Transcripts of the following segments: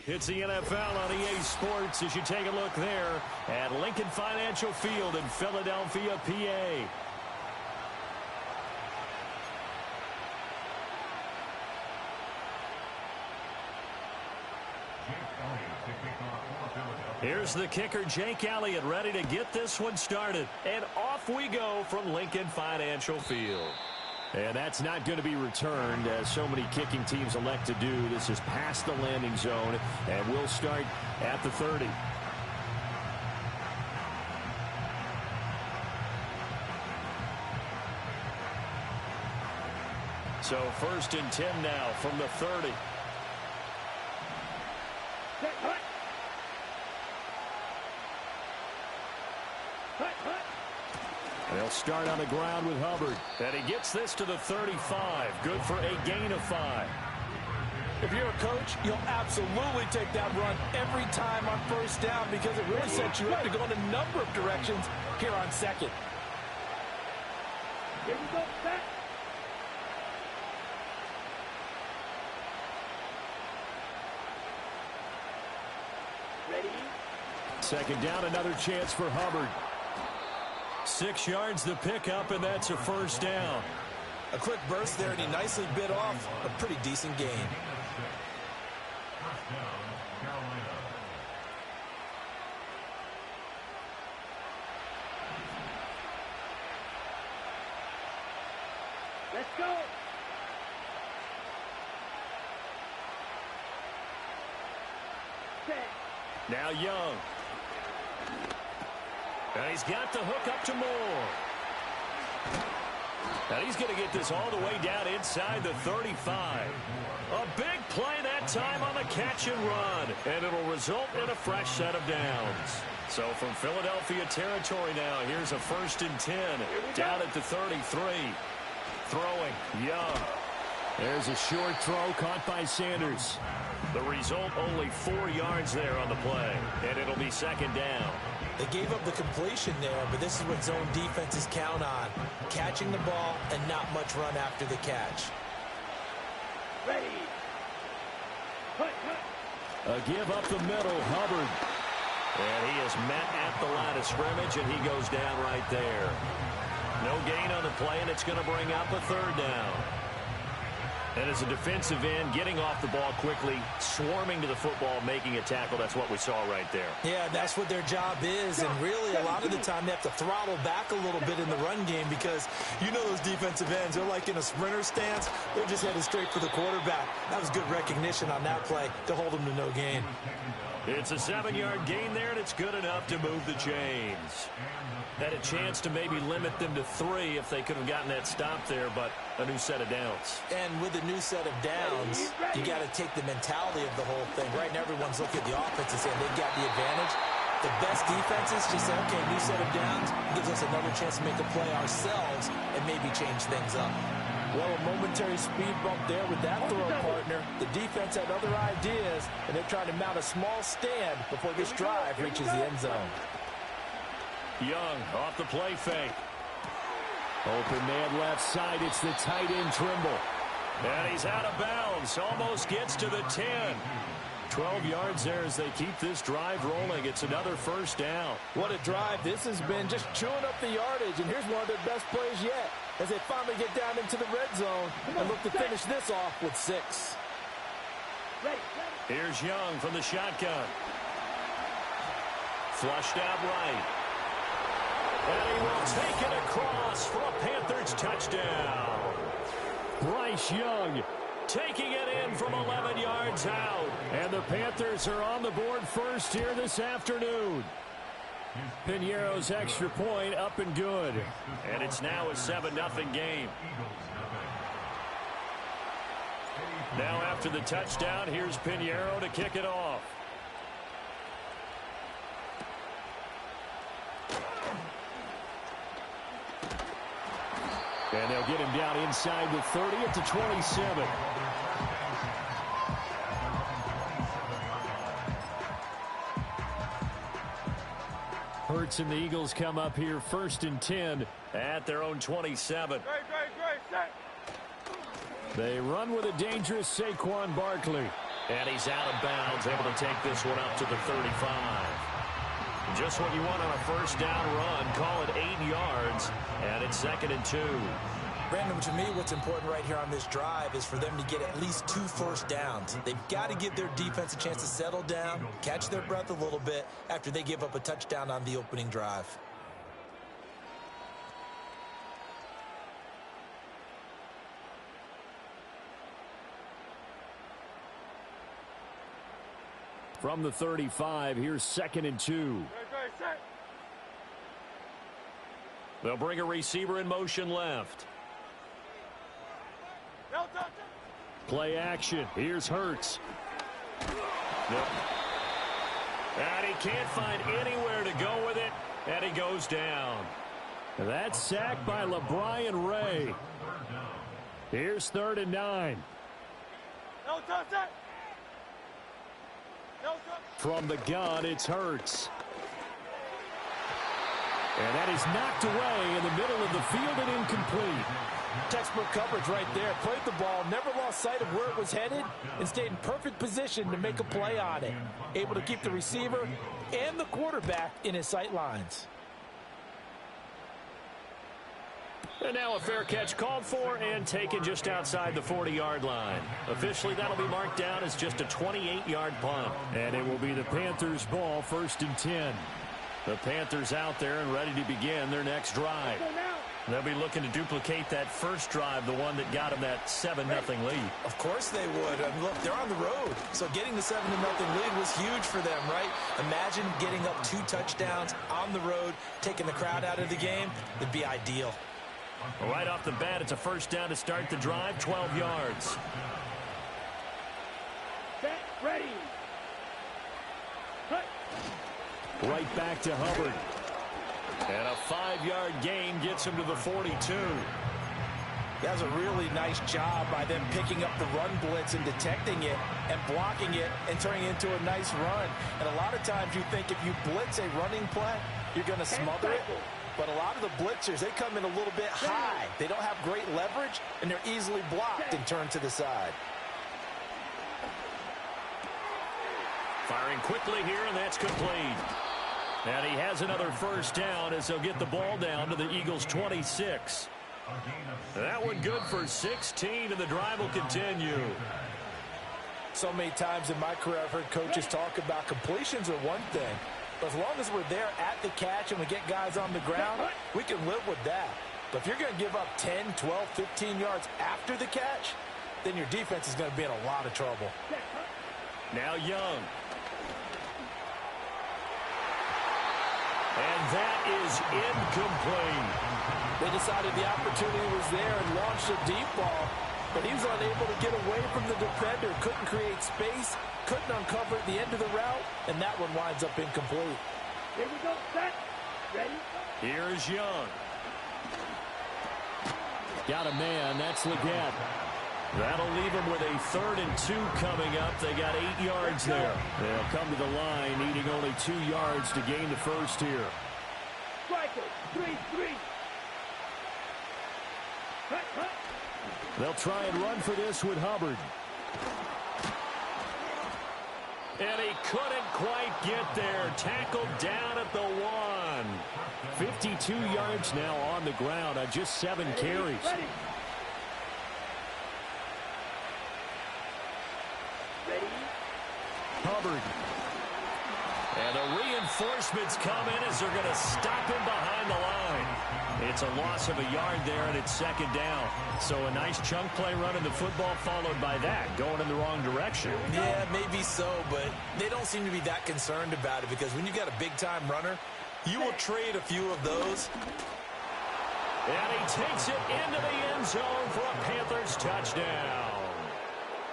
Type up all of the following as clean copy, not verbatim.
It's the NFL on EA Sports as you take a look there at Lincoln Financial Field in Philadelphia, PA. Here's the kicker, Jake Elliott, ready to get this one started. And off we go from Lincoln Financial Field. And that's not going to be returned, as so many kicking teams elect to do. This is past the landing zone, and we'll start at the 30. So 1st and 10 now from the 30. They'll start on the ground with Hubbard. And he gets this to the 35. Good for a gain of 5. If you're a coach, you'll absolutely take that run every time on 1st down because it really sets you up to go in a number of directions here on 2nd. Here we go, back. Ready? 2nd down, another chance for Hubbard. 6 yards the pickup, and that's a 1st down. A quick burst there, and he nicely bit off a pretty decent gain. Let's go. Now Young. And he's got the hook up to Moore. And he's going to get this all the way down inside the 35. A big play that time on the catch and run. And it'll result in a fresh set of downs. So from Philadelphia territory now, here's a 1st and 10. Down at the 33. Throwing, Young. There's a short throw caught by Sanders. The result, only 4 yards there on the play. And it'll be 2nd down. They gave up the completion there, but this is what zone defenses count on. Catching the ball and not much run after the catch. Ready. A give up the middle, Hubbard. And he is met at the line of scrimmage, and he goes down right there. No gain on the play, and it's going to bring up a 3rd down. And as a defensive end, getting off the ball quickly, swarming to the football, making a tackle, that's what we saw right there. Yeah, that's what their job is, and really a lot of the time they have to throttle back a little bit in the run game because you know those defensive ends, they're like in a sprinter stance. They're just headed straight for the quarterback. That was good recognition on that play to hold them to no gain. It's a 7-yard gain there, and it's good enough to move the chains. Had a chance to maybe limit them to 3 if they could have gotten that stop there, but a new set of downs. And with a new set of downs, you got to take the mentality of the whole thing. Right now, everyone's looking at the offense and saying they've got the advantage. The best defenses just say, okay, new set of downs gives us another chance to make a play ourselves and maybe change things up. Well, a momentary speed bump there with that throw partner. The defense had other ideas, and they're trying to mount a small stand before this drive reaches the end zone. Young off the play fake. Open man left side. It's the tight end Trimble. And he's out of bounds. Almost gets to the 10. 12 yards there as they keep this drive rolling. It's another 1st down. What a drive this has been, just chewing up the yardage. And here's one of their best plays yet as they finally get down into the red zone and look to finish this off with 6. Here's Young from the shotgun. Flushed out right. And he will take it across for a Panthers touchdown. Bryce Young taking it in from 11 yards out. And the Panthers are on the board first here this afternoon. Piñeiro's extra point up and good. And it's now a 7-0 game. Now after the touchdown, here's Piñeiro to kick it off. And they'll get him down inside the 30 at the 27. Hurts and the Eagles come up here 1st and 10 at their own 27. They run with a dangerous Saquon Barkley. And he's out of bounds, able to take this one up to the 35. Just what you want on a first down run. Call it 8 yards, and it's 2nd and 2. Brandon, to me, what's important right here on this drive is for them to get at least 2 first downs. They've got to give their defense a chance to settle down, catch their breath a little bit after they give up a touchdown on the opening drive. From the 35, here's 2nd and 2. They'll bring a receiver in motion left. Play action. Here's Hurts. And he can't find anywhere to go with it, and he goes down. That's sacked by LeBron Ray. Here's 3rd and 9. From the gun, it's Hurts. And that is knocked away in the middle of the field and incomplete. Textbook coverage right there. Played the ball, never lost sight of where it was headed, and stayed in perfect position to make a play on it. Able to keep the receiver and the quarterback in his sight lines. And now a fair catch called for and taken just outside the 40-yard line. Officially, that'll be marked down as just a 28-yard punt. And it will be the Panthers' ball, 1st and 10. The Panthers out there and ready to begin their next drive. They'll be looking to duplicate that first drive, the one that got them that 7-0 lead. Of course they would. I mean, look, they're on the road. So getting the 7-0 lead was huge for them, right? Imagine getting up 2 touchdowns on the road, taking the crowd out of the game. It'd be ideal. Right off the bat, it's a first down to start the drive, 12 yards. Set, ready. Right back to Hubbard. And a 5-yard gain gets him to the 42. That was a really nice job by them picking up the run blitz and detecting it and blocking it and turning it into a nice run. And a lot of times you think if you blitz a running play, you're going to smother it. But a lot of the blitzers, they come in a little bit high. They don't have great leverage, and they're easily blocked and turned to the side. Firing quickly here, and that's complete. And he has another first down as they'll get the ball down to the Eagles' 26. That one good for 16, and the drive will continue. So many times in my career, I've heard coaches talk about completions are one thing. But as long as we're there at the catch and we get guys on the ground, we can live with that. But if you're going to give up 10, 12, 15 yards after the catch, then your defense is going to be in a lot of trouble. Now Young. And that is incomplete. They decided the opportunity was there and launched a deep ball, but he was unable to get away from the defender, couldn't create space, couldn't uncover at the end of the route, and that one winds up incomplete. Here we go, set, ready. Here's Young. Got a man, that's Leggett. That'll leave them with a 3rd and 2 coming up. They got 8 yards there. They'll come to the line, needing only 2 yards to gain the first here. Striker, 3-3. They'll try and run for this with Hubbard. And he couldn't quite get there. Tackled down at the 1. 52 yards now on the ground on just 7 carries. Ready. Hubbard. And the reinforcements come in as they're going to stop him behind the line. It's a loss of a yard there, and it's 2nd down. So a nice chunk play running the football followed by that, going in the wrong direction. Yeah, maybe so, but they don't seem to be that concerned about it because when you've got a big-time runner, you will trade a few of those. And he takes it into the end zone for a Panthers touchdown.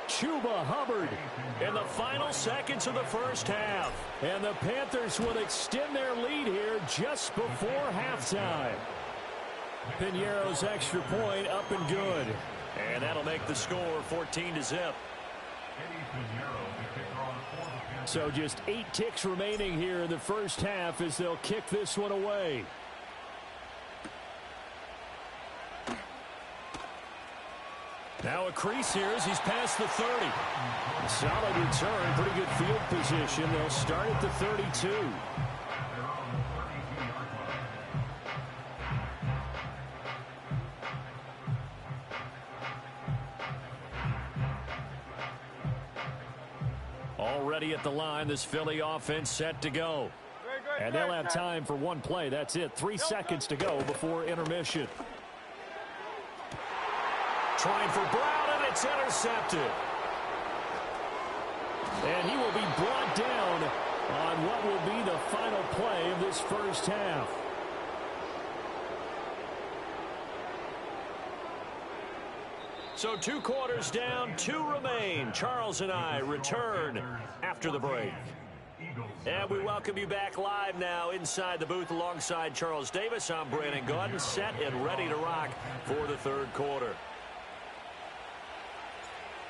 Chuba Hubbard in the final seconds of the first half. And the Panthers will extend their lead here just before halftime. Piñeiro's extra point up and good. And that'll make the score 14-0. So just 8 ticks remaining here in the first half as they'll kick this one away. Now a crease here as he's past the 30. Solid return, pretty good field position. They'll start at the 32. Already at the line, this Philly offense set to go. And they'll have time for one play. That's it. 3 seconds to go before intermission. Trying for Brown, and it's intercepted. And he will be brought down on what will be the final play of this first half. So 2 quarters down, 2 remain. Charles and I return after the break. And we welcome you back live now inside the booth alongside Charles Davis. I'm Brandon Gaudin, set and ready to rock for the third quarter.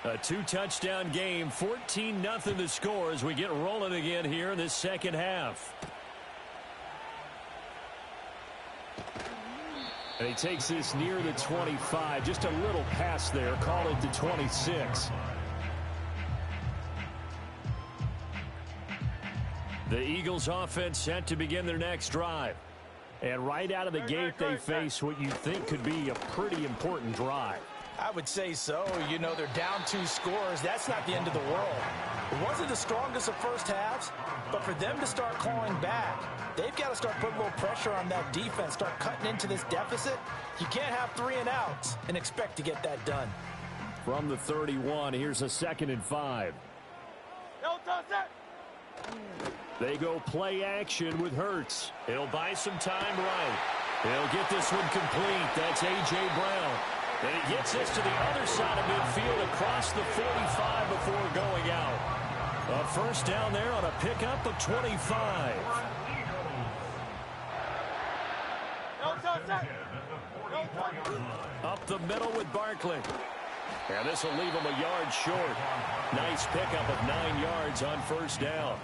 A 2-touchdown game, 14-0 the score as we get rolling again here in this second half. And he takes this near the 25, just a little pass there, call it the 26. The Eagles offense set to begin their next drive. And right out of the gate, they face what you think could be a pretty important drive. I would say so. You know, they're down 2 scores. That's not the end of the world. It wasn't the strongest of first halves, but for them to start clawing back, they've got to start putting a little pressure on that defense, start cutting into this deficit. You can't have 3 and outs and expect to get that done. From the 31, here's a 2nd and 5. They go play action with Hurts. He'll buy some time right. He'll get this one complete. That's A.J. Brown. And he gets this to the other side of midfield across the 45 before going out. A first down there on a pickup of 25. Up the middle with Barkley. And this will leave him a yard short. Nice pickup of 9 yards on first down.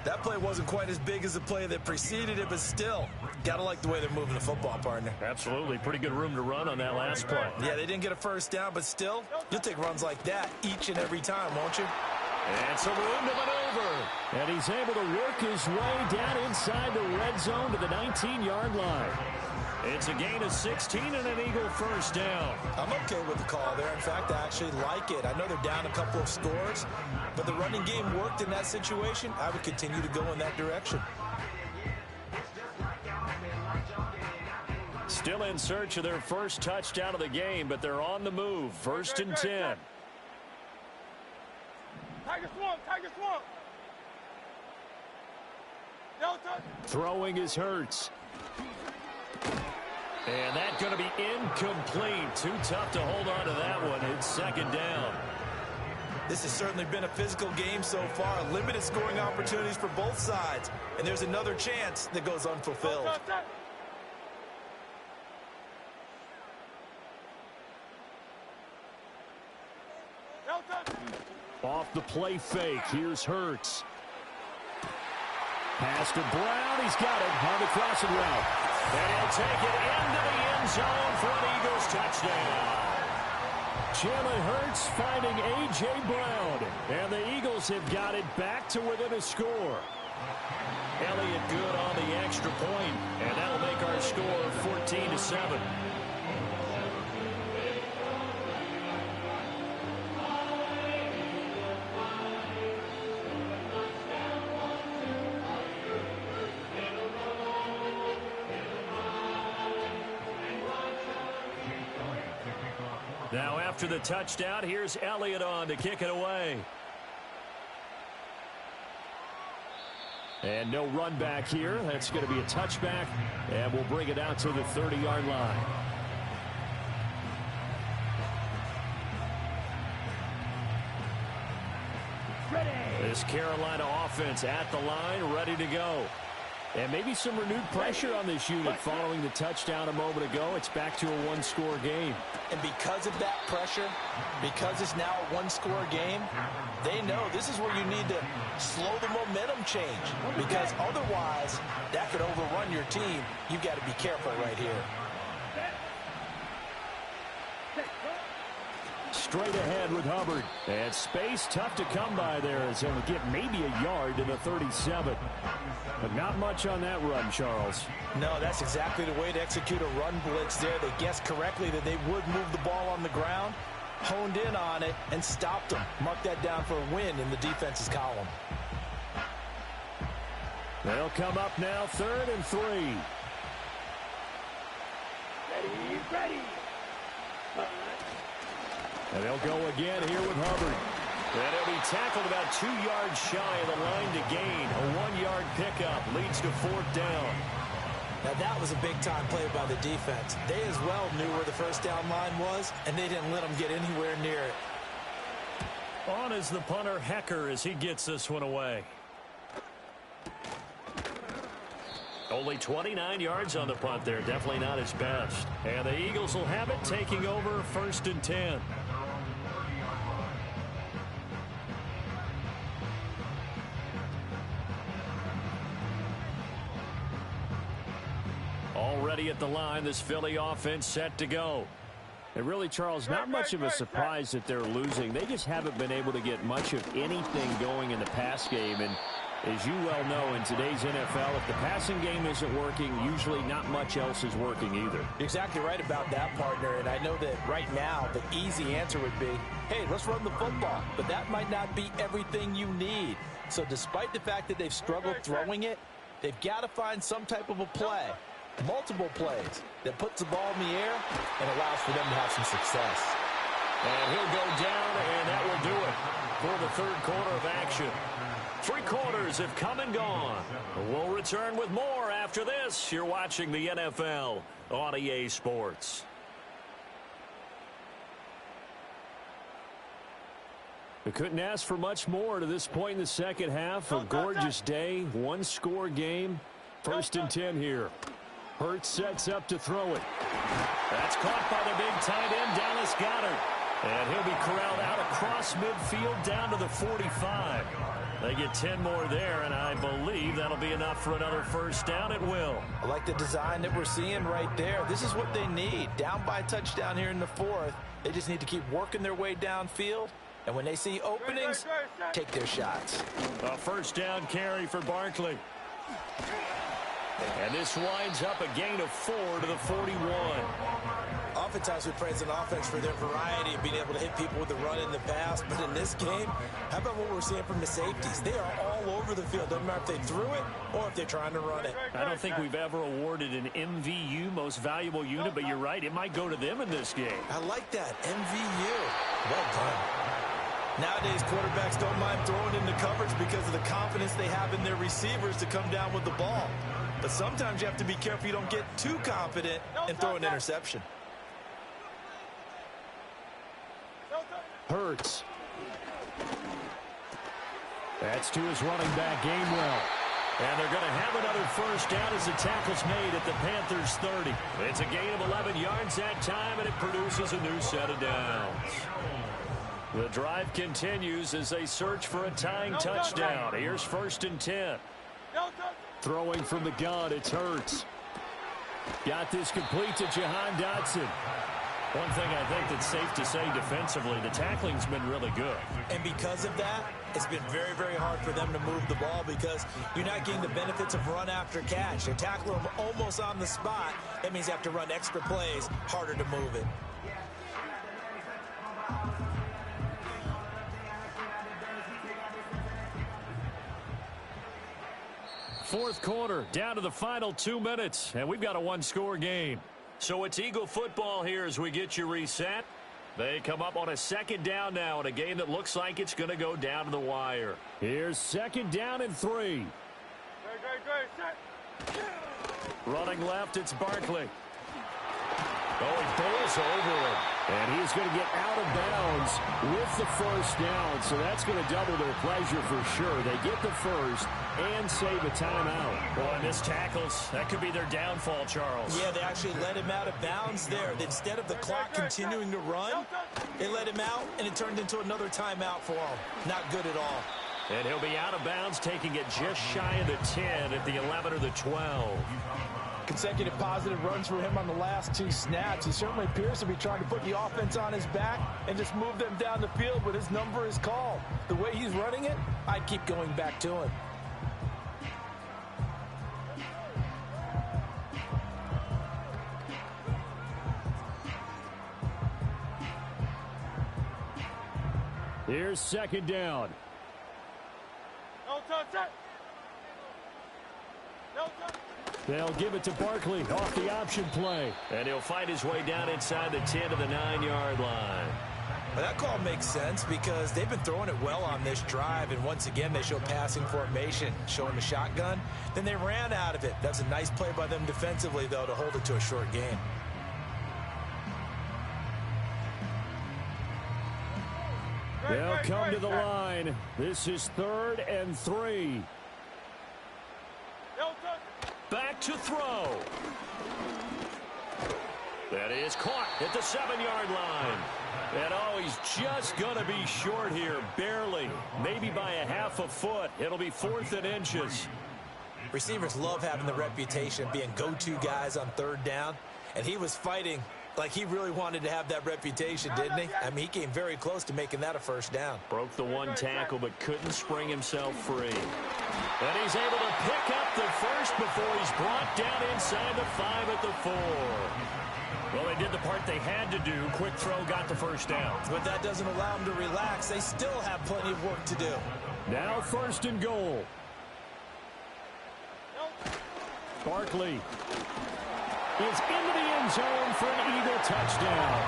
That play wasn't quite as big as the play that preceded it, but still, got to like the way they're moving the football, partner. Absolutely. Pretty good room to run on that last play. Yeah, they didn't get a first down, but still, you'll take runs like that each and every time, won't you? And some room to maneuver. And he's able to work his way down inside the red zone to the 19-yard line. It's a gain of 16 and an Eagle first down. I'm okay with the call there. In fact, I actually like it. I know they're down a couple of scores, but the running game worked in that situation. I would continue to go in that direction. Still in search of their first touchdown of the game, but they're on the move. 1st and 10. Tiger swamp. Throwing is Hurts. And that's going to be incomplete. Too tough to hold on to that one. It's 2nd down. This has certainly been a physical game so far. Limited scoring opportunities for both sides. And there's another chance that goes unfulfilled. Off the play fake. Here's Hurts. Pass to Brown. He's got it on the crossing route. And he'll take it into the end zone for an Eagles touchdown. Jalen Hurts finding A.J. Brown. And the Eagles have got it back to within a score. Elliott good on the extra point, and that'll make our score 14-7. Now after the touchdown, here's Elliott on to kick it away. And no run back here. That's going to be a touchback, and we'll bring it out to the 30-yard line. Ready. This Carolina offense at the line, ready to go. And maybe some renewed pressure on this unit following the touchdown a moment ago. It's back to a one-score game. And because of that pressure, because it's now a one-score game, they know this is where you need to slow the momentum change. Because otherwise, that could overrun your team. You've got to be careful right here. straight ahead with Hubbard. And space tough to come by there as he'll get maybe a yard to the 37. But not much on that run, Charles. No, that's exactly the way to execute a run blitz there. They guessed correctly that they would move the ball on the ground, honed in on it, and stopped them. Mark that down for a win in the defense's column. They'll come up now, 3rd and 3. Ready. And they'll go again here with Hubbard. And he'll be tackled about 2 yards shy of the line to gain. A 1-yard pickup leads to 4th down. Now that was a big-time play by the defense. They as well knew where the first down line was, and they didn't let them get anywhere near it. On is the punter, Hecker, as he gets this one away. Only 29 yards on the punt there. Definitely not his best. And the Eagles will have it, taking over 1st and 10. Already at the line, this Philly offense set to go. And really, Charles, not much of a surprise that they're losing. They just haven't been able to get much of anything going in the pass game. And as you well know, in today's NFL, if the passing game isn't working, usually not much else is working either. You're exactly right about that, partner. And I know that right now the easy answer would be, hey, let's run the football. But that might not be everything you need. So despite the fact that they've struggled throwing it, they've got to find some type of a play, multiple plays, that puts the ball in the air and allows for them to have some success. And he'll go down, and that will do it for the 3rd quarter of action. 3 quarters have come and gone. We'll return with more after this. You're watching the NFL on EA Sports. We couldn't ask for much more to this point in the second half. A gorgeous day, 1-score game. 1st and 10 here. Hurts sets up to throw it. That's caught by the big tight end, Dallas Goedert. And he'll be corralled out across midfield down to the 45. They get 10 more there, and I believe that'll be enough for another 1st down. It will. I like the design that we're seeing right there. This is what they need. Down by a touchdown here in the 4th. They just need to keep working their way downfield. And when they see openings, take their shots. A 1st down carry for Barkley. And this winds up a gain of 4 to the 41. Oftentimes we praise an offense for their variety of being able to hit people with the run in the pass. But in this game, how about what we're seeing from the safeties? They are all over the field. Doesn't matter if they threw it or if they're trying to run it. I don't think we've ever awarded an MVU, most valuable unit, but you're right. It might go to them in this game. I like that. MVU. Well done. Nowadays, quarterbacks don't mind throwing into coverage because of the confidence they have in their receivers to come down with the ball. But sometimes you have to be careful you don't get too confident and throw an interception. Hurts. That's to his running back, Gainwell. And they're going to have another 1st down as the tackle's made at the Panthers' 30. It's a gain of 11 yards that time, and it produces a new set of downs. The drive continues as they search for a tying touchdown. Here's 1st and 10. Throwing from the gun, it's Hurts. Got this complete to Jahan Dotson. One thing I think that's safe to say defensively, the tackling's been really good. And because of that, it's been very, very hard for them to move the ball because you're not getting the benefits of run after catch. They're tackling them almost on the spot. That means you have to run extra plays, harder to move it. Fourth quarter, down to the final 2 minutes, and we've got a 1-score game. So it's Eagle football here as we get you reset. They come up on a 2nd down now in a game that looks like it's going to go down to the wire. Here's 2nd down and 3. Running left, it's Barkley. Oh, he bowls over it. And he's going to get out of bounds with the 1st down. So that's going to double their pleasure for sure. They get the 1st and save a timeout. Boy, missed tackles. That could be their downfall, Charles. Yeah, they actually let him out of bounds there. Instead of the clock continuing to run, they let him out, and it turned into another timeout for him. Not good at all. And he'll be out of bounds, taking it just shy of the 10 at the 11 or the 12. Consecutive positive runs for him on the last 2 snaps. He certainly appears to be trying to put the offense on his back and just move them down the field when his number is called. The way he's running it, I'd keep going back to him. Here's second down. No touch. No touch. They'll give it to Barkley off the option play. And he'll find his way down inside the 10 to the 9-yard line. Well, that call makes sense because they've been throwing it well on this drive, and once again they show passing formation, showing the shotgun. Then they ran out of it. That's a nice play by them defensively, though, to hold it to a short gain. They'll come to the line. This is 3rd and 3. Back to throw. That is caught at the 7-yard line. And oh, he's just going to be short here, barely. Maybe by a half a foot. It'll be 4th and inches. Receivers love having the reputation of being go-to guys on 3rd down. And he was fighting like he really wanted to have that reputation, didn't he? I mean, he came very close to making that a 1st down. Broke the 1 tackle, but couldn't spring himself free. And he's able to pick up the first before he's brought down inside the 5 at the 4. Well, they did the part they had to do. Quick throw got the first down. But that doesn't allow them to relax. They still have plenty of work to do. Now 1st and goal. Barkley is into the end zone for an Eagle touchdown.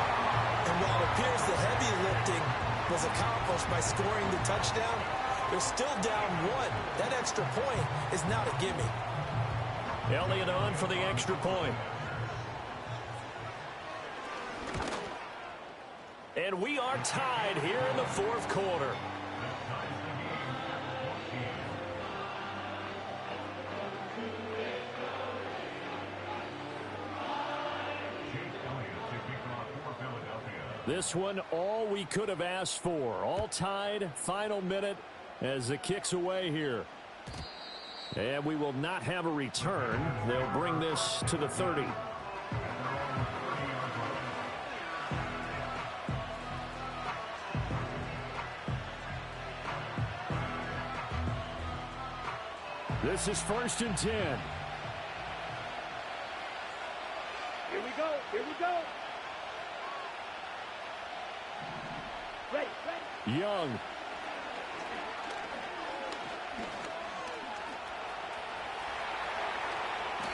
And while it appears the heavy lifting was accomplished by scoring the touchdown, they're still down 1. That extra point is not a gimme. Elliott on for the extra point. And we are tied here in the 4th quarter. This one, all we could have asked for. All tied, final minute as the kick's away here. And we will not have a return. They'll bring this to the 30. This is 1st and 10. Here we go. Here we go. Ready. Young.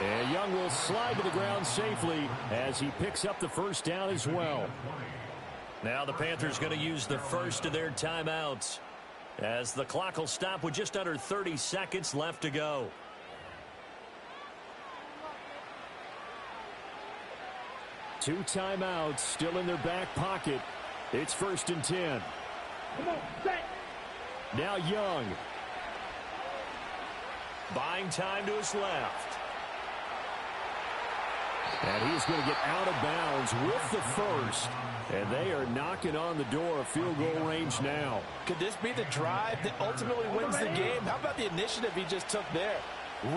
And Young will slide to the ground safely as he picks up the first down as well. Now the Panthers going to use the first of their timeouts as the clock will stop with just under 30 seconds left to go. Two timeouts still in their back pocket. It's 1st and 10. Come on, set. Now Young. Buying time to his left. And he's going to get out of bounds with the first. And they are knocking on the door of field goal range now. Could this be the drive that ultimately wins the game? How about the initiative he just took there?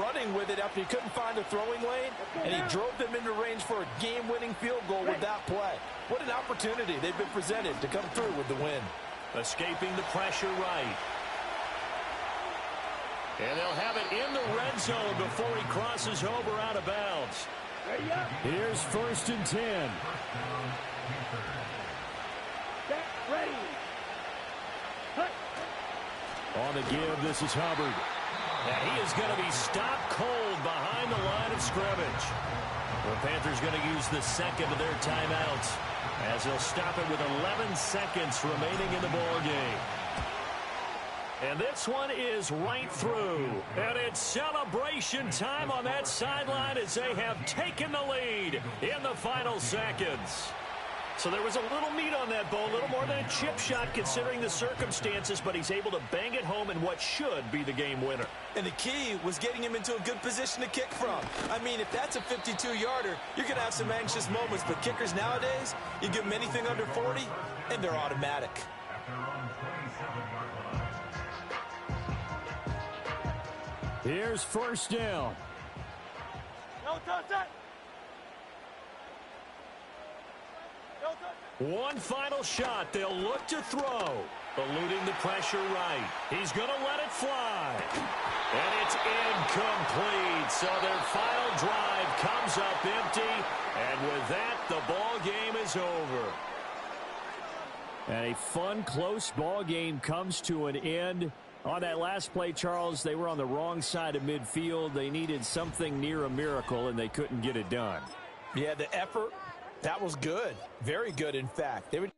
Running with it after he couldn't find a throwing lane, and he drove them into range for a game-winning field goal with that play. What an opportunity they've been presented to come through with the win. Escaping the pressure right. And they'll have it in the red zone before he crosses over out of bounds. Ready up. Here's 1st and 10. Set. Ready. Cut. On the give, this is Hubbard. And he is going to be stopped cold behind the line of scrimmage. The Panthers going to use the second of their timeouts as they'll stop it with 11 seconds remaining in the ball game. And this one is right through. And it's celebration time on that sideline as they have taken the lead in the final seconds. So there was a little meat on that ball, a little more than a chip shot considering the circumstances, but he's able to bang it home in what should be the game winner. And the key was getting him into a good position to kick from. I mean, if that's a 52-yarder, you're going to have some anxious moments, but kickers nowadays, you give them anything under 40, and they're automatic. Here's 1st down. No One final shot. They'll look to throw. Eluding the pressure right. He's going to let it fly. And it's incomplete. So their final drive comes up empty. And with that, the ball game is over. And a fun, close ball game comes to an end. On that last play, Charles, they were on the wrong side of midfield. They needed something near a miracle, and they couldn't get it done. Yeah, the effort, that was good. Very good, in fact. They were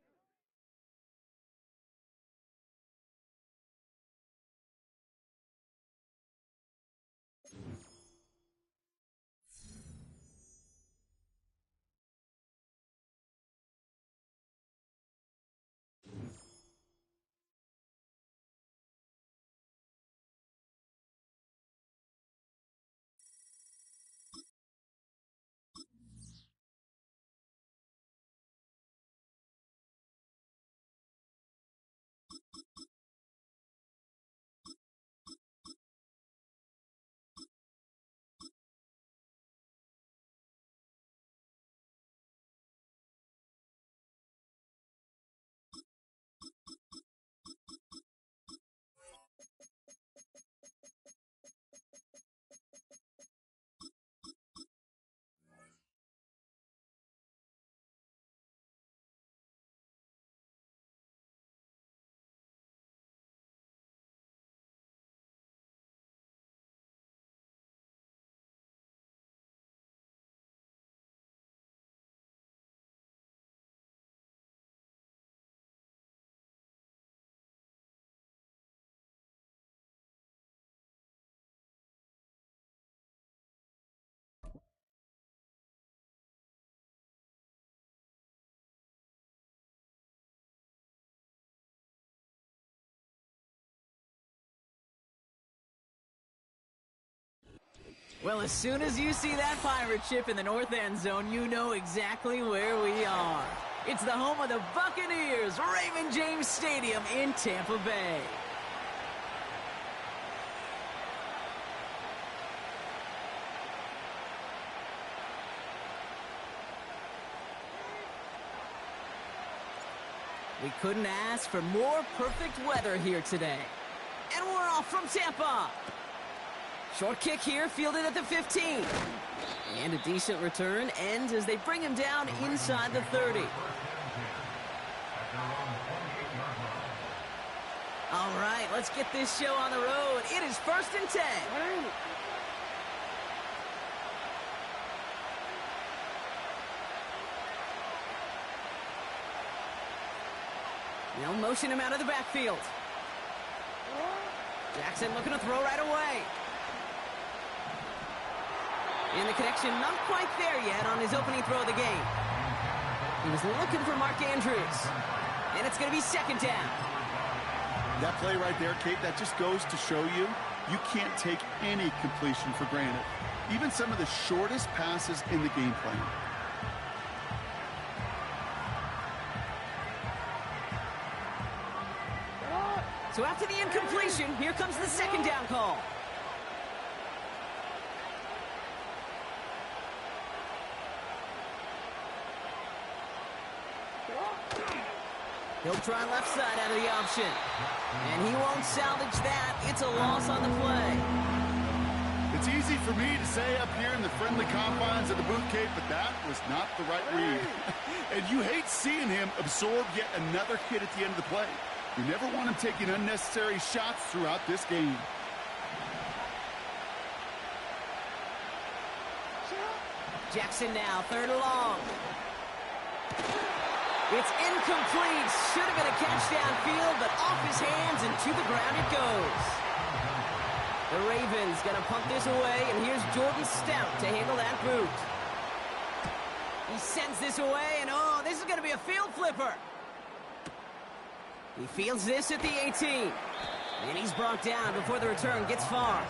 Well, as soon as you see that pirate ship in the north end zone, you know exactly where we are. It's the home of the Buccaneers, Raymond James Stadium in Tampa Bay. We couldn't ask for more perfect weather here today. And we're off from Tampa. Short kick here, fielded at the 15. And a decent return ends as they bring him down inside the 30. All right, let's get this show on the road. It is 1st and 10. They'll motion him out of the backfield. Jackson looking to throw right away. And the connection not quite there yet on his opening throw of the game. He was looking for Mark Andrews. And it's going to be 2nd down. That play right there, Kate, that just goes to show you, you can't take any completion for granted. Even some of the shortest passes in the game plan. So after the incompletion, here comes the 2nd down call. He'll try left side out of the option. And he won't salvage that. It's a loss on the play. It's easy for me to say up here in the friendly confines of the booth, Kate, but that was not the right read. And you hate seeing him absorb yet another hit at the end of the play. You never want him taking unnecessary shots throughout this game. Jackson now, 3rd and long. It's incomplete. Should have been a catch downfield, but off his hands and to the ground it goes. The Ravens going to punt this away, and here's Jordan Stout to handle that boot. He sends this away, and oh, this is going to be a field flipper. He fields this at the 18. And he's brought down before the return gets far.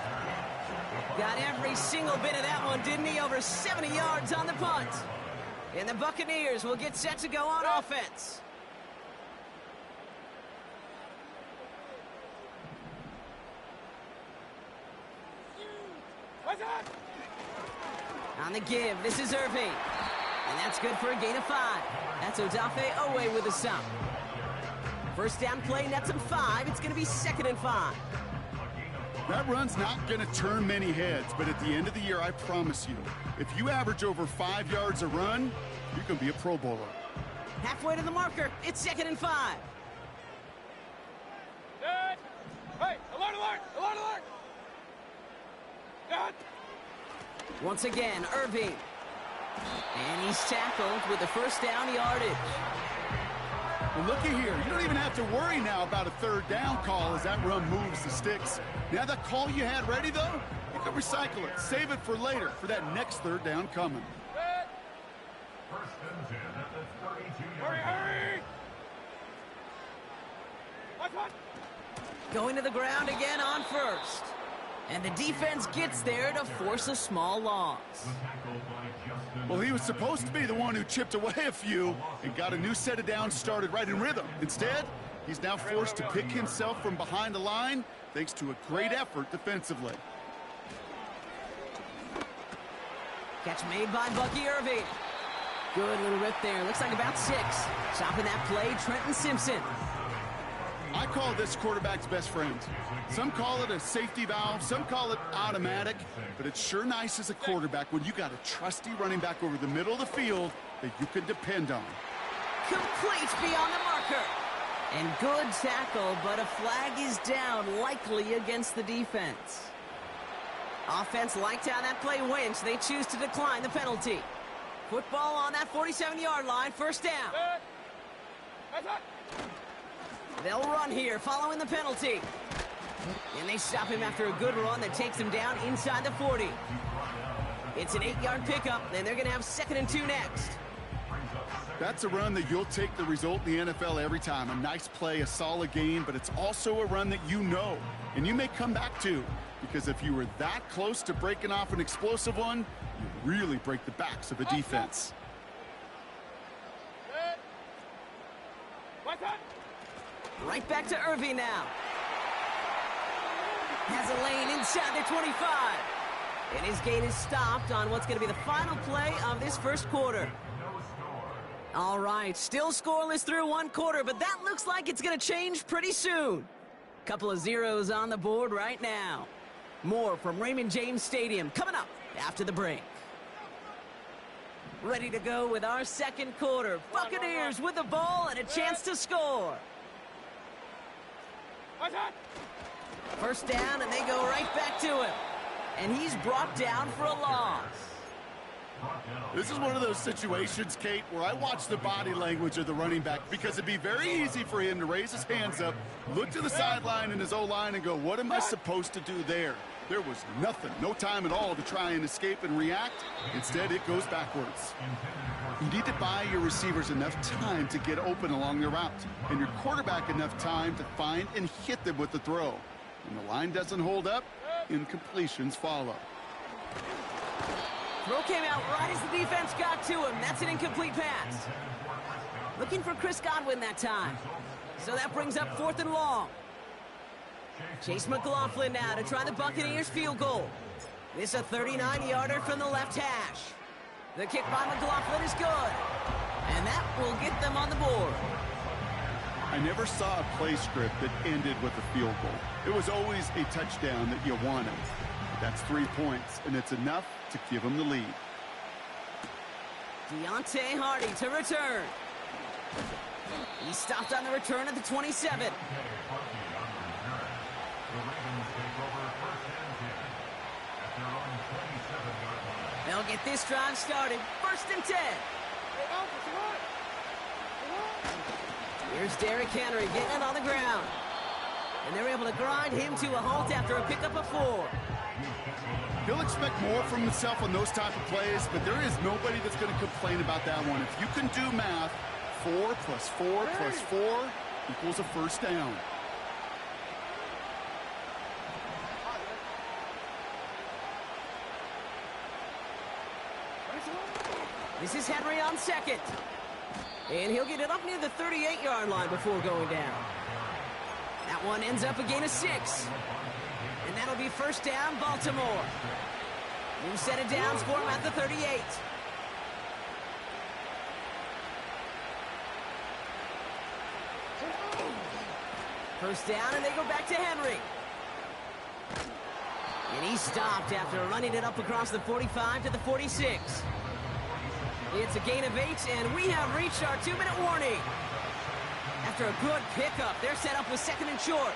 Got every single bit of that one, didn't he? Over 70 yards on the punt. And the Buccaneers will get set to go on offense. On the give, this is Irving. And that's good for a gain of 5. That's Odafe Owe with a stop. First down play, nets him 5. It's going to be 2nd and 5. That run's not going to turn many heads, but at the end of the year, I promise you, if you average over 5 yards a run, you're going to be a Pro Bowler. Halfway to the marker, it's 2nd and 5. Good. Hey, alert, alert, alert, alert. Good. Once again, Irving. And he's tackled with the first down yardage. Well, looky here. You don't even have to worry now about a 3rd down call as that run moves the sticks. Now that call you had ready, though, you can recycle it. Save it for later for that next 3rd down coming. First and 10 at the 32-yard line. Hurry! Going to the ground again on first. And the defense gets there to force a small loss. Well, he was supposed to be the one who chipped away a few and got a new set of downs started right in rhythm. Instead, he's now forced to pick himself from behind the line thanks to a great effort defensively. Catch made by Bucky Irving. Good little rip there. Looks like about 6. Stopping that play, Trenton Simpson. I call this quarterback's best friend. Some call it a safety valve, some call it automatic, but it's sure nice as a quarterback when you got a trusty running back over the middle of the field that you can depend on. Complete beyond the marker. And good tackle, but a flag is down, likely against the defense. Offense liked how that play went, so they choose to decline the penalty. Football on that 47-yard line, first down. They'll run here following the penalty. And they stop him after a good run that takes him down inside the 40. It's an 8-yard pickup, and they're going to have 2nd and 2 next. That's a run that you'll take the result in the NFL every time. A nice play, a solid game, but it's also a run that you know, and you may come back to, because if you were that close to breaking off an explosive one, you really break the backs of the defense. Right back to Irving now. Has a lane inside the 25. And his gain is stopped on what's going to be the final play of this first quarter. All right, still scoreless through 1 quarter, but that looks like it's going to change pretty soon. Couple of zeros on the board right now. More from Raymond James Stadium coming up after the break. Ready to go with our second quarter. Buccaneers with the ball and a chance to score. First down, and they go right back to him. And he's brought down for a loss. This is one of those situations, Kate, where I watch the body language of the running back because it'd be very easy for him to raise his hands up, look to the sideline in his O-line and go, what am I supposed to do there? There was nothing, no time at all to try and escape and react. Instead, it goes backwards. You need to buy your receivers enough time to get open along the route, and your quarterback enough time to find and hit them with the throw. When the line doesn't hold up, incompletions follow. Throw came out right as the defense got to him. That's an incomplete pass. Looking for Chris Godwin that time. So that brings up 4th and long. Chase McLaughlin now to try the Buccaneers field goal. This a 39-yarder from the left hash. The kick by McLaughlin is good. And that will get them on the board. I never saw a play script that ended with a field goal. It was always a touchdown that you wanted. That's 3 points, and it's enough to give them the lead. Deontay Hardy to return. He stopped on the return at the 27. They'll get this drive started. 1st and 10. Here's Derrick Henry getting it on the ground. And they're able to grind him to a halt after a pickup of 4. He'll expect more from himself on those type of plays, but there is nobody that's going to complain about that one. If you can do math, 4 plus 4 plus 4 equals a first down. This is Henry on 2nd. And he'll get it up near the 38-yard line before going down. That one ends up a gain of 6. And that'll be first down, Baltimore. New set of downs for him at the 38. First down, and they go back to Henry. And he stopped after running it up across the 45 to the 46. It's a gain of 8, and we have reached our 2-minute warning. After a good pickup, they're set up with 2nd and short.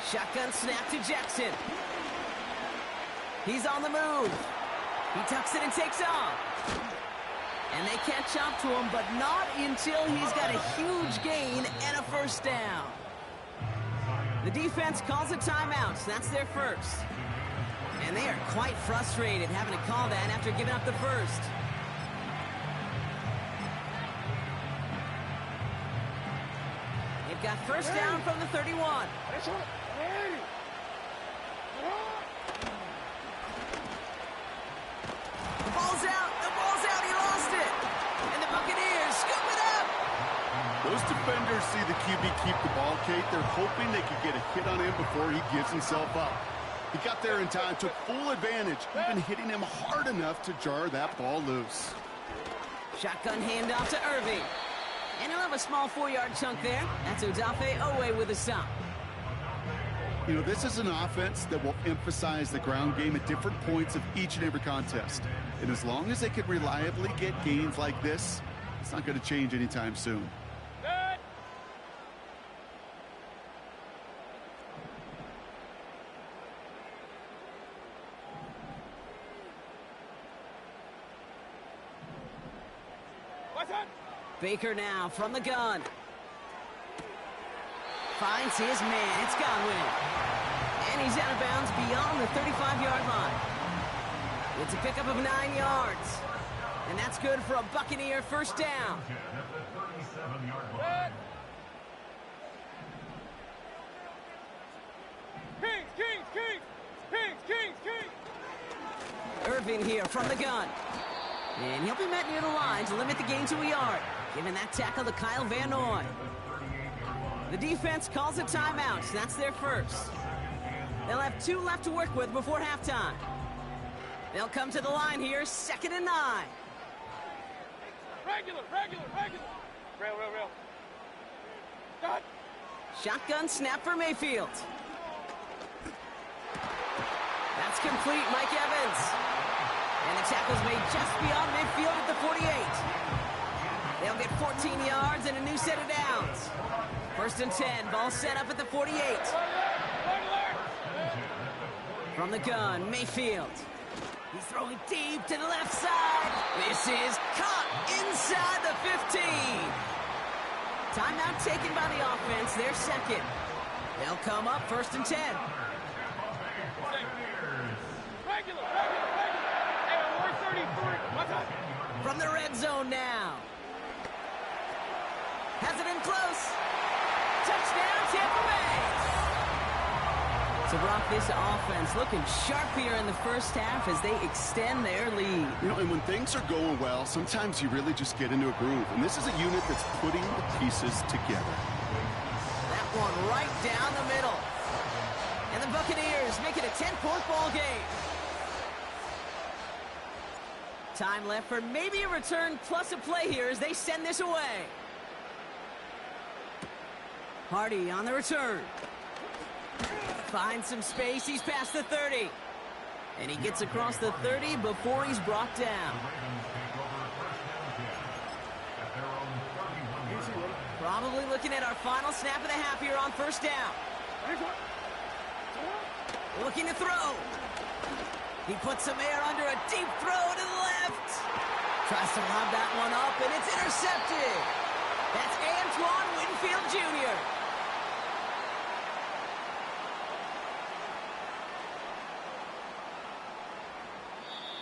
Shotgun snap to Jackson. He's on the move. He tucks it and takes off. And they catch up to him, but not until he's got a huge gain and a first down. The defense calls a timeout. That's their first. And they are quite frustrated having to call that after giving up the first. They've got first down from the 31. The ball's out. The ball's out. He lost it. And the Buccaneers scoop it up. Those defenders see the QB keep the ball, Kate. They're hoping they could get a hit on him before he gives himself up. He got there in time, took full advantage, even hitting him hard enough to jar that ball loose. Shotgun handoff to Irving. And he'll have a small 4-yard chunk there. That's Odafe Owe with a stop. You know, this is an offense that will emphasize the ground game at different points of each and every contest. And as long as they can reliably get gains like this, it's not going to change anytime soon. Baker now from the gun. Finds his man. It's Godwin. And he's out of bounds beyond the 35-yard line. It's a pickup of 9 yards. And that's good for a Buccaneer first down. Irving here from the gun. And he'll be met near the line to limit the gain to a yard. Giving that tackle to Kyle Van Noy. The defense calls a timeout. That's their first. They'll have 2 left to work with before halftime. They'll come to the line here, 2nd and 9. Regular. Rail. Done. Shotgun snap for Mayfield. That's complete, Mike Evans. And the tackle's made just beyond midfield at the 48. They'll get 14 yards and a new set of downs. 1st and 10, ball set up at the 48. From the gun, Mayfield. He's throwing deep to the left side. This is caught inside the 15. Timeout taken by the offense, their second. They'll come up 1st and 10. From the red zone now. Has it in close. Touchdown, Tampa Bay. So, Brock, this offense looking sharp here in the first half as they extend their lead. You know, and when things are going well, sometimes you really just get into a groove. And this is a unit that's putting the pieces together. That one right down the middle. And the Buccaneers make it a 10-point ball game. Time left for maybe a return plus a play here as they send this away. Hardy on the return. Finds some space. He's past the 30. And he gets across the 30 before he's brought down. Probably looking at our final snap of the half here on first down. Looking to throw. He puts some air under a deep throw to the left. Tries to lob that one up, and it's intercepted. That's Antoine Winfield Jr.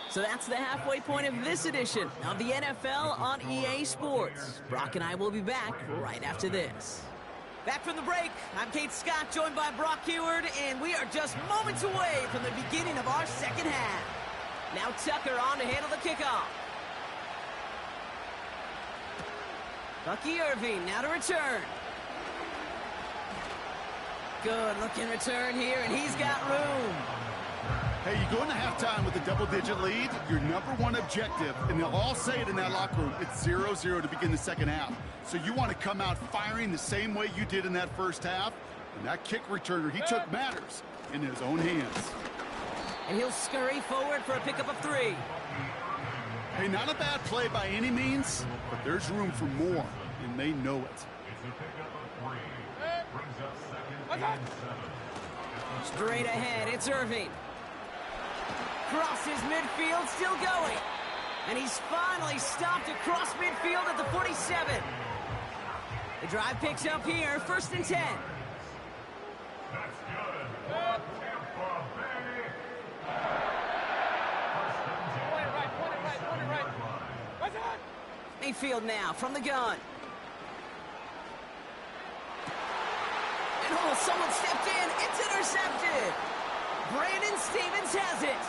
So that's the halfway point of this edition of the NFL on EA Sports. Brock and I will be back right after this. Back from the break, I'm Kate Scott, joined by Brock Heward, and we are just moments away from the beginning of our second half. Now Tucker on to handle the kickoff. Bucky Irving now to return. Good looking return here, and he's got room. Hey, you go into halftime with a double-digit lead, your number one objective, and they'll all say it in that locker room, it's 0-0 to begin the second half. So you want to come out firing the same way you did in that first half, and that kick returner, he took matters in his own hands. And he'll scurry forward for a pickup of 3. Hey, not a bad play by any means, but there's room for more, and they know it. It's a pickup of 3. Brings up second and 7. Straight ahead, it's Irving. Crosses midfield, still going. And he's finally stopped across midfield at the 47. The drive picks up here, 1st and 10. That's good. Tampa Bay. Point it right. What's that? Mayfield now from the gun. And oh, someone stepped in. It's intercepted. Brandon Stevens has it.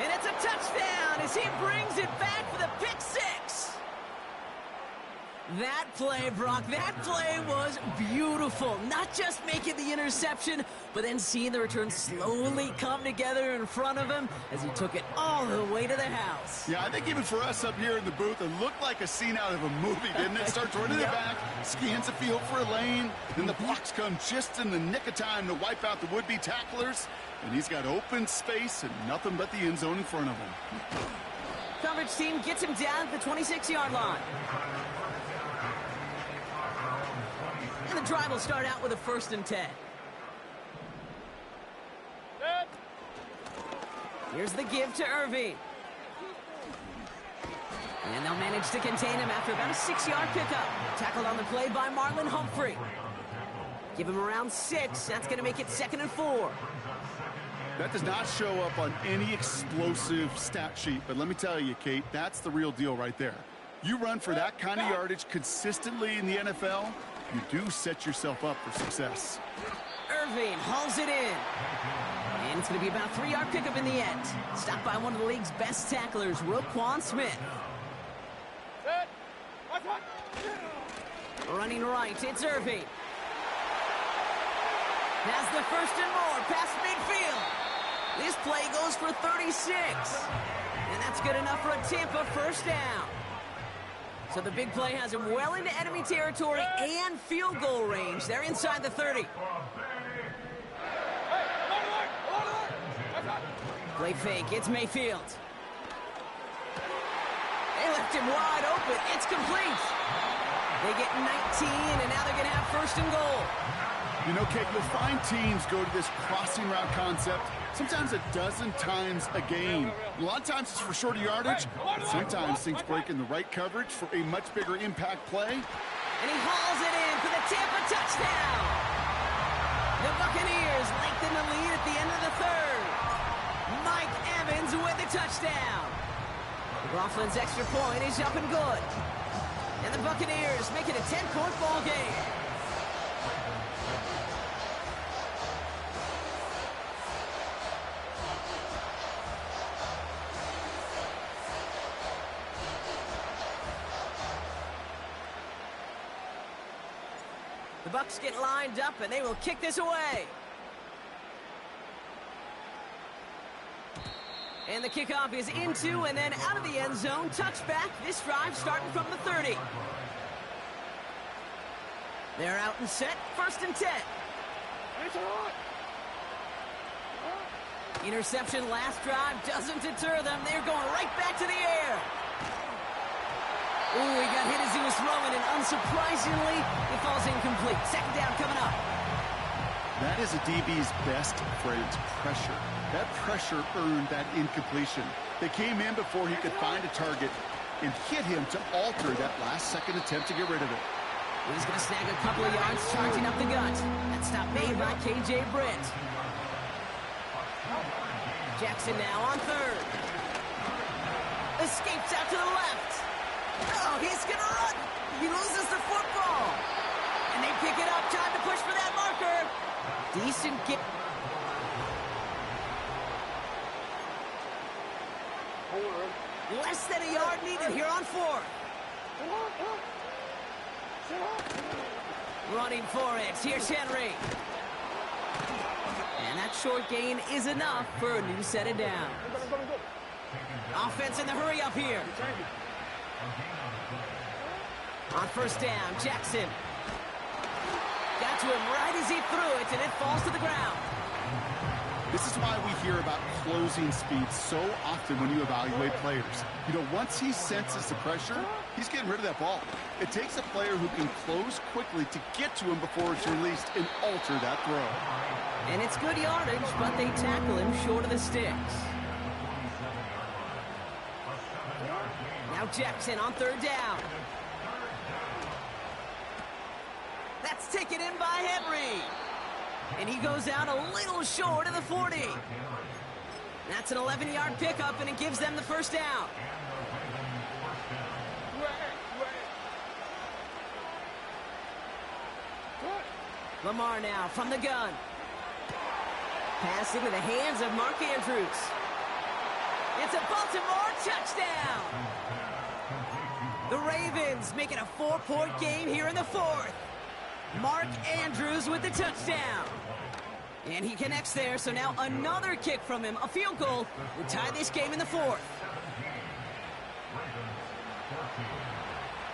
And it's a touchdown as he brings it back for the pick 6. That play, Brock, that play was beautiful. Not just making the interception, but then seeing the return slowly come together in front of him as he took it all the way to the house. Yeah, I think even for us up here in the booth, it looked like a scene out of a movie, didn't it? Starts running it back, scans the field for a lane, then the blocks come just in the nick of time to wipe out the would-be tacklers, and he's got open space and nothing but the end zone in front of him. Coverage team gets him down at the 26-yard line. And the drive will start out with a 1st and 10. Here's the give to Irving. And they'll manage to contain him after about a 6-yard pickup. Tackled on the play by Marlon Humphrey. Give him around 6. That's going to make it 2nd and 4. That does not show up on any explosive stat sheet, but let me tell you, Kate, that's the real deal right there. You run for that kind of yardage consistently in the NFL, you do set yourself up for success. Irving hauls it in. And it's going to be about a 3-yard pickup in the end. Stopped by one of the league's best tacklers, Roquan Smith. Running right, it's Irving. Has the 1st and more, past midfield. This play goes for 36. And that's good enough for a Tampa 1st down. So the big play has him well into enemy territory and field goal range. They're inside the 30. Play fake, it's Mayfield. They left him wide open, it's complete. They get 19, and now they're going to have 1st and goal. You know, Kate, you'll find teams go to this crossing route concept sometimes a dozen times a game. A lot of times it's for shorter yardage. Sometimes things break in the right coverage for a much bigger impact play. And he hauls it in for the Tampa touchdown. The Buccaneers lengthen the lead at the end of the 3rd. Mike Evans with the touchdown. McLaughlin's extra point is up and good. And the Buccaneers make it a 10-point ball game. The Bucs get lined up, and they will kick this away. And the kickoff is into and then out of the end zone. Touchback. This drive starting from the 30. They're out and set. 1st and 10. Interception last drive doesn't deter them. They're going right back to the air. Ooh, he got hit as he was throwing, and unsurprisingly, it falls incomplete. 2nd down coming up. That is a DB's best friend, pressure. That pressure earned that incompletion. They came in before he could find a target and hit him to alter that last-second attempt to get rid of it. He's going to snag a couple of yards, charging up the gut. That stop made by K.J. Britt. Jackson now on 3rd. Escapes out to the left. Oh, he's going to run. He loses the football. And they pick it up. Time to push for that marker. Decent kick. Less than a yard needed here on 4th. Running for it. Here's Henry. And that short gain is enough for a new set of downs. Offense in the hurry up here. On first down, Jackson. Got to him right as he threw it, and it falls to the ground. This is why we hear about closing speed so often when you evaluate players. You know, once he senses the pressure, he's getting rid of that ball. It takes a player who can close quickly to get to him before it's released and alter that throw. And it's good yardage, but they tackle him short of the sticks. Now Jackson on third down. That's taken in by Henry. And he goes out a little short of the 40. That's an 11-yard pickup, and it gives them the first down. Lamar now from the gun. Pass into the hands of Mark Andrews. It's a Baltimore touchdown. The Ravens make it a 4-point game here in the fourth. Mark Andrews with the touchdown. And he connects there, so now another kick from him. A field goal would tie this game in the fourth.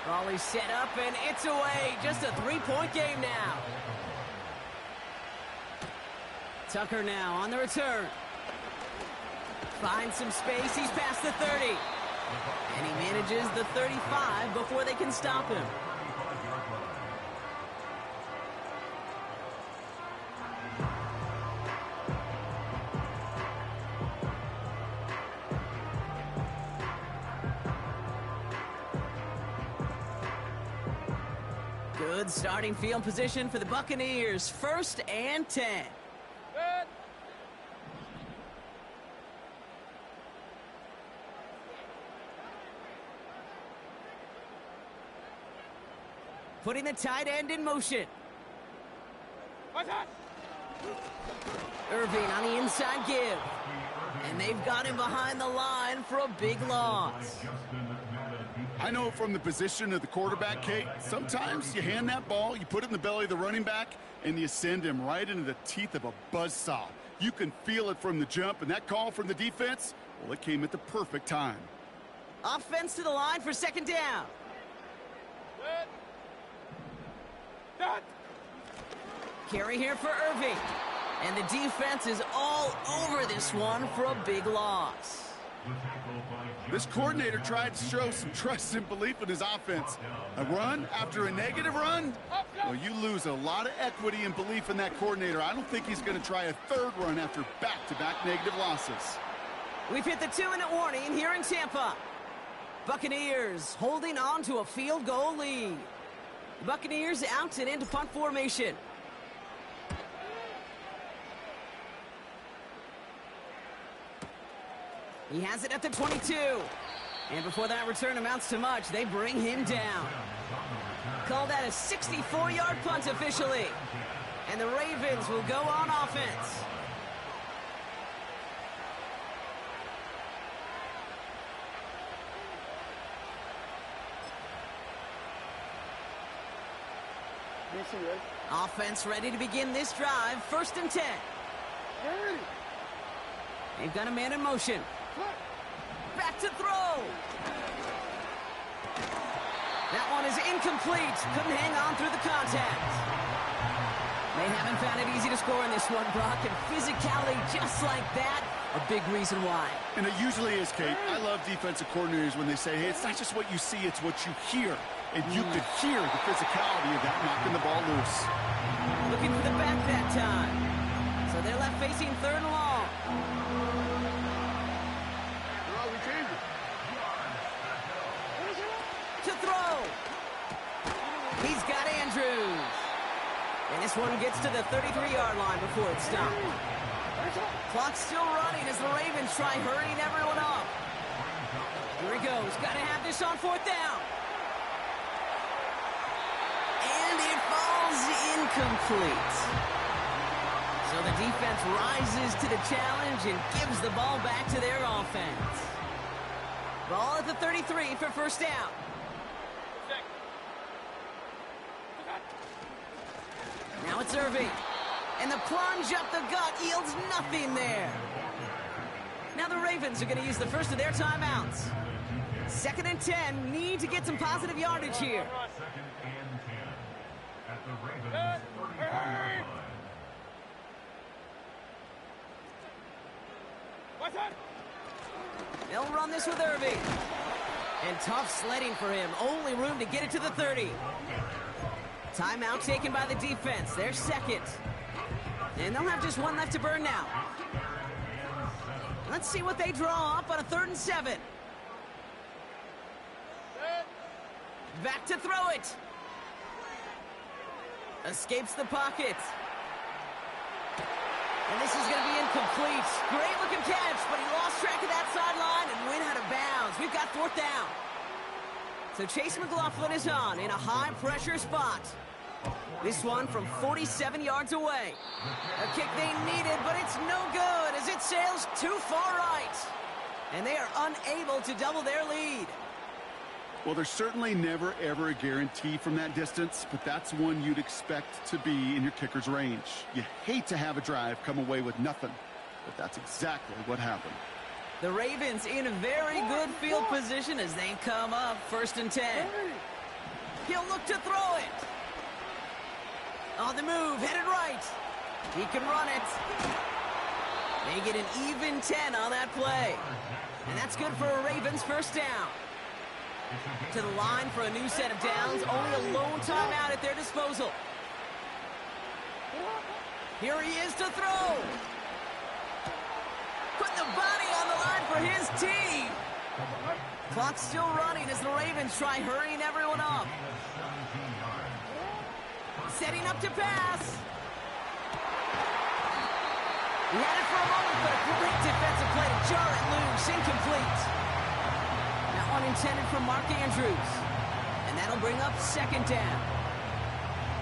Raleigh set up, and it's away. Just a 3-point game now. Tucker now on the return. Finds some space. He's past the 30. And he manages the 35 before they can stop him. Good starting field position for the Buccaneers. 1st and 10. Good. Putting the tight end in motion. Irving on the inside give. And they've got him behind the line for a big loss. I know from the position of the quarterback, Kate, sometimes you hand that ball, you put it in the belly of the running back, and you send him right into the teeth of a buzzsaw. You can feel it from the jump, and that call from the defense, well, it came at the perfect time. Offense to the line for 2nd down. Good. Done. Carry here for Irving. And the defense is all over this one for a big loss. This coordinator tried to show some trust and belief in his offense. A run after a negative run? Well, you lose a lot of equity and belief in that coordinator. I don't think he's going to try a 3rd run after back-to-back negative losses. We've hit the 2-minute warning here in Tampa. Buccaneers holding on to a field goal lead. The Buccaneers out and into punt formation. He has it at the 22. And before that return amounts to much, they bring him down. Call that a 64-yard punt officially. And the Ravens will go on offense. Offense ready to begin this drive. 1st and 10. They've got a man in motion. Back to throw. That one is incomplete. Couldn't hang on through the contact. They haven't found it easy to score in this one, Brock, and physicality just like that, a big reason why. And it usually is, Kate. I love defensive coordinators when they say, hey, it's not just what you see, it's what you hear. And you could hear the physicality of that knocking the ball loose. Looking for the back that time. So they're left facing 3rd and long. To throw. He's got Andrews. And this one gets to the 33-yard line before it's stopped. Clock's still running as the Ravens try hurrying everyone up. Here he goes. Got to have this on 4th down. And it falls incomplete. So the defense rises to the challenge and gives the ball back to their offense. Ball at the 33 for 1st down. Now it's Irving. And the plunge up the gut yields nothing there. Now the Ravens are going to use the first of their timeouts. 2nd and 10. Need to get some positive yardage here. 2nd and 10 at the Ravens 35-yard line. They'll run this with Irving. And tough sledding for him. Only room to get it to the 30. Timeout taken by the defense. Their second. And they'll have just one left to burn now. Let's see what they draw up on a 3rd and 7. Back to throw it. Escapes the pocket. And this is going to be incomplete. Great looking catch, but he lost track of that sideline and went out of bounds. We've got 4th down. So Chase McLaughlin is on in a high pressure spot. This one from 47 yards away. A kick they needed, but it's no good as it sails too far right. And they are unable to double their lead. Well, there's certainly never, ever a guarantee from that distance, but that's one you'd expect to be in your kicker's range. You hate to have a drive come away with nothing, but that's exactly what happened. The Ravens in a very good field position as they come up 1st and 10. He'll look to throw it. On the move, headed right. He can run it. They get an even 10 on that play. And that's good for a Ravens 1st down. To the line for a new set of downs. Only a lone timeout at their disposal. Here he is to throw. Putting the body on the line for his team. Clock's still running as the Ravens try hurrying everyone up. Setting up to pass. He had it for a moment, but a great defensive play to jar it loose. Incomplete. That one intended for Mark Andrews. And that'll bring up 2nd down.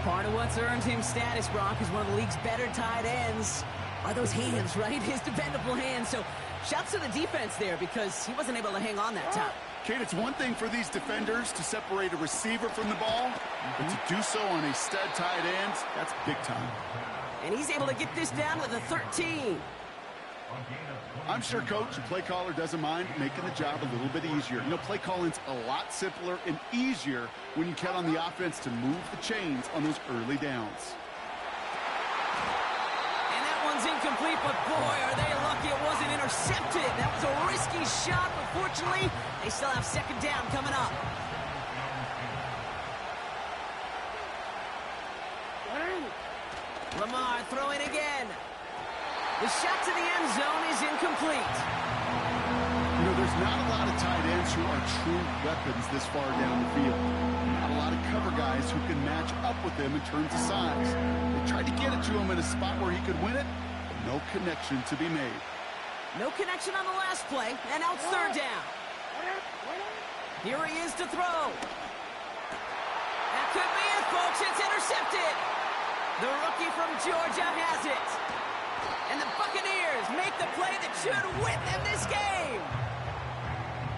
Part of what's earned him status, Brock, is one of the league's better tight ends. Are those hands, right? His dependable hands. So shouts to the defense there because he wasn't able to hang on that time. Kate, it's one thing for these defenders to separate a receiver from the ball, but to do so on a stud tight end, that's big time. And he's able to get this down to the 13. I'm sure coach and play caller doesn't mind making the job a little bit easier. You know, play calling's a lot simpler and easier when you count on the offense to move the chains on those early downs. And that one's incomplete, but boy, are they lucky it wasn't intercepted. That was a risky shot, but fortunately, they still have 2nd down coming up. Lamar throwing again. The shot to the end zone is incomplete. You know, there's not a lot of tight ends who are true weapons this far down the field. Not a lot of cover guys who can match up with him in terms of size. They tried to get it to him in a spot where he could win it, but no connection to be made. No connection on the last play, and now it's 3rd down. Here he is to throw. That could be it, folks. It's intercepted. The rookie from Georgia has it. And the Buccaneers make the play that should win them this game.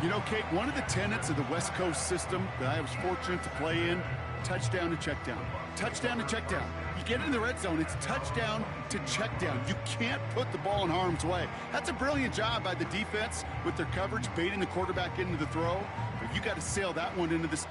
You know, Kate, one of the tenets of the West Coast system that I was fortunate to play in, touchdown to check down. Touchdown to check down. You get in the red zone, it's touchdown to check down. You can't put the ball in harm's way. That's a brilliant job by the defense with their coverage, baiting the quarterback into the throw. But you got to sail that one into this